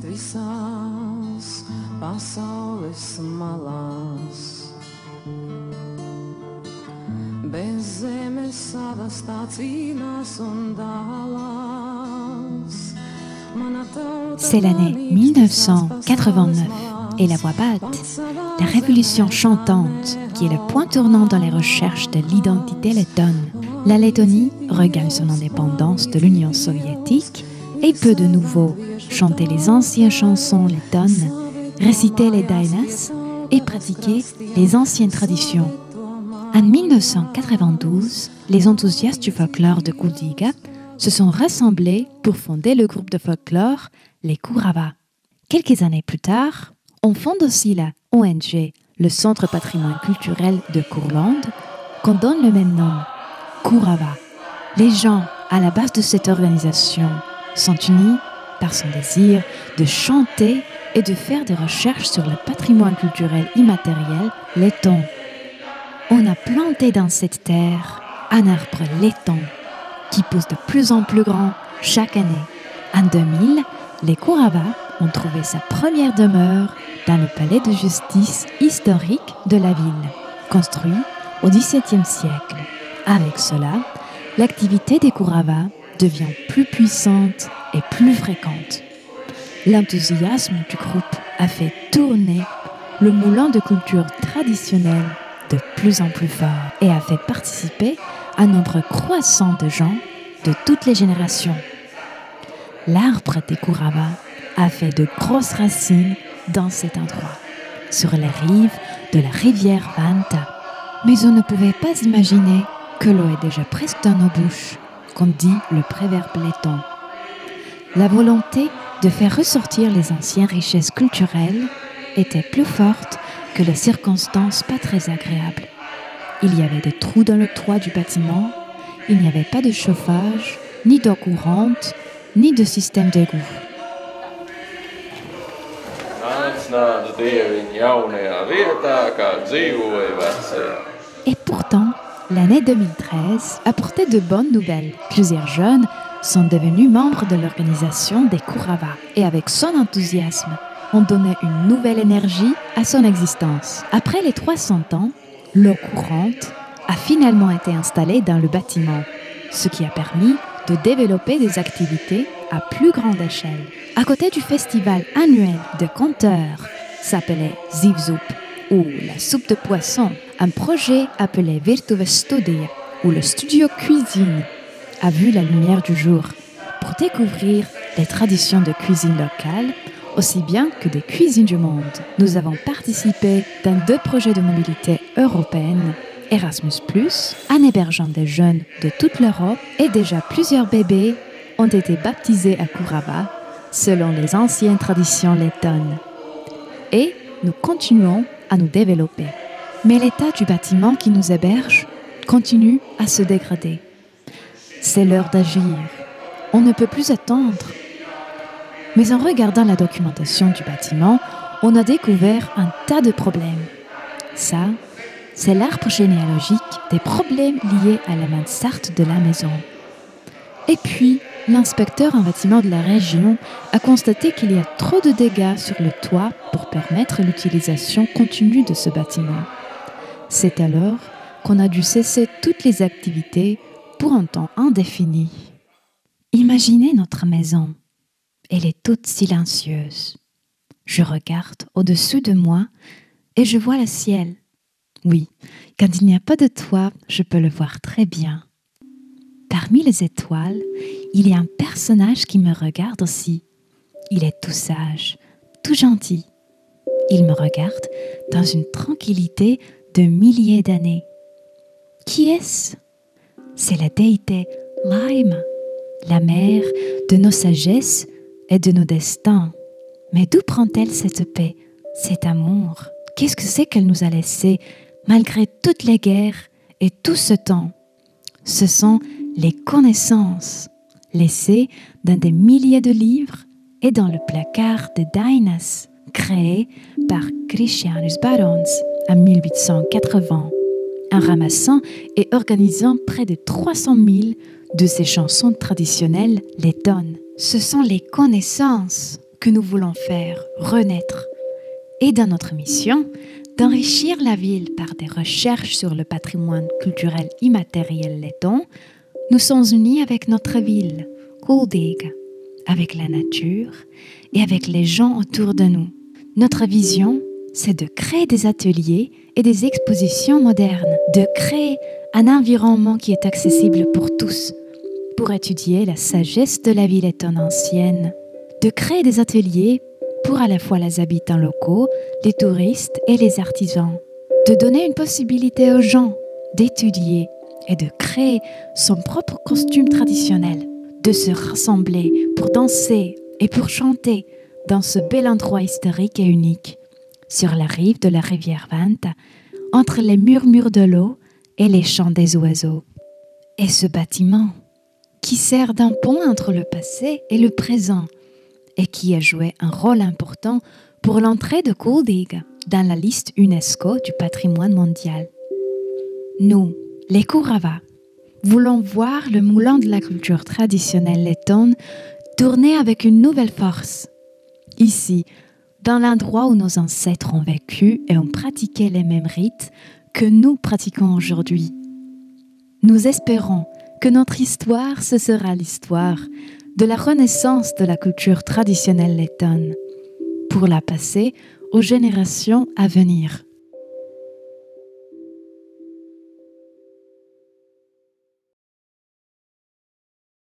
Visās pasaules malās, bez zemes savas tā cīnās un dālās. C'est l'année 1989 et la voix batte, la révolution chantante qui est le point tournant dans les recherches de l'identité lettonne. La Lettonie regagne son indépendance de l'Union soviétique et peut de nouveau chanter les anciennes chansons lettonnes, réciter les dainas et pratiquer les anciennes traditions. En 1992, les enthousiastes du folklore de Kuldiga se sont rassemblés pour fonder le groupe de folklore les Kurava. Quelques années plus tard, on fonde aussi la ONG, le Centre patrimoine culturel de Kurland, qu'on donne le même nom, Kurava. Les gens à la base de cette organisation sont unis par son désir de chanter et de faire des recherches sur le patrimoine culturel immatériel letton. On a planté dans cette terre un arbre letton qui pousse de plus en plus grand chaque année. En 2000, les Kurava ont trouvé sa première demeure dans le palais de justice historique de la ville, construit au XVIIe siècle. Avec cela, l'activité des Kurava devient plus puissante et plus fréquente. L'enthousiasme du groupe a fait tourner le moulin de culture traditionnelle de plus en plus fort et a fait participer un nombre croissant de gens de toutes les générations. L'arbre des Kurava a fait de grosses racines dans cet endroit, sur les rives de la rivière Vanta. Mais on ne pouvait pas imaginer que l'eau est déjà presque dans nos bouches, comme dit le proverbe letton. La volonté de faire ressortir les anciennes richesses culturelles était plus forte que les circonstances pas très agréables. Il y avait des trous dans le toit du bâtiment, il n'y avait pas de chauffage, ni d'eau courante, ni de système d'égout. Et pourtant, l'année 2013 apportait de bonnes nouvelles. Plusieurs jeunes sont devenus membres de l'organisation des Kurava et avec son enthousiasme, ont donné une nouvelle énergie à son existence. Après les 300 ans, l'eau courante a finalement été installée dans le bâtiment, ce qui a permis de développer des activités à plus grande échelle. À côté du festival annuel de conteurs, s'appelait Zivzup, ou la soupe de poisson, un projet appelé Virtuve Studio, où le studio cuisine a vu la lumière du jour pour découvrir les traditions de cuisine locale, aussi bien que des cuisines du monde. Nous avons participé dans 2 projets de mobilité européenne, Erasmus+, en hébergeant des jeunes de toute l'Europe, et déjà plusieurs bébés ont été baptisés à Kurava selon les anciennes traditions lettonnes. Et nous continuons à nous développer. Mais l'état du bâtiment qui nous héberge continue à se dégrader. C'est l'heure d'agir. On ne peut plus attendre. Mais en regardant la documentation du bâtiment, on a découvert un tas de problèmes. Ça, c'est l'arbre généalogique des problèmes liés à la mansarde de la maison. Et puis, l'inspecteur en bâtiment de la région a constaté qu'il y a trop de dégâts sur le toit pour permettre l'utilisation continue de ce bâtiment. C'est alors qu'on a dû cesser toutes les activités pour un temps indéfini. Imaginez notre maison. Elle est toute silencieuse. Je regarde au-dessus de moi et je vois le ciel. Oui, quand il n'y a pas de toit, je peux le voir très bien. Parmi les étoiles, il y a un personnage qui me regarde aussi. Il est tout sage, tout gentil. Il me regarde dans une tranquillité de milliers d'années. Qui est-ce ? C'est la déité Laima, la mère de nos sagesses et de nos destins. Mais d'où prend-elle cette paix, cet amour ? Qu'est-ce que c'est qu'elle nous a laissé malgré toutes les guerres et tout ce temps ? Ce sont les connaissances laissées dans des milliers de livres et dans le placard des Dainas créé par Christianus Barons en 1880, en ramassant et organisant près de 300 000 de ces chansons traditionnelles lettonnes. Ce sont les connaissances que nous voulons faire renaître. Et dans notre mission, d'enrichir la ville par des recherches sur le patrimoine culturel immatériel letton, nous sommes unis avec notre ville, Kuldīga, avec la nature et avec les gens autour de nous. Notre vision, c'est de créer des ateliers et des expositions modernes, de créer un environnement qui est accessible pour tous, pour étudier la sagesse de la ville lettonne ancienne, de créer des ateliers pour à la fois les habitants locaux, les touristes et les artisans, de donner une possibilité aux gens d'étudier et de créer son propre costume traditionnel, de se rassembler pour danser et pour chanter dans ce bel endroit historique et unique, sur la rive de la rivière Vanta, entre les murmures de l'eau et les chants des oiseaux. Et ce bâtiment, qui sert d'un pont entre le passé et le présent, et qui a joué un rôle important pour l'entrée de Kuldīga dans la liste UNESCO du patrimoine mondial. Nous, les Kurava, voulons voir le moulin de la culture traditionnelle lettonne tourner avec une nouvelle force. Ici, dans l'endroit où nos ancêtres ont vécu et ont pratiqué les mêmes rites que nous pratiquons aujourd'hui. Nous espérons que notre histoire, ce sera l'histoire de la renaissance de la culture traditionnelle lettonne, pour la passer aux générations à venir.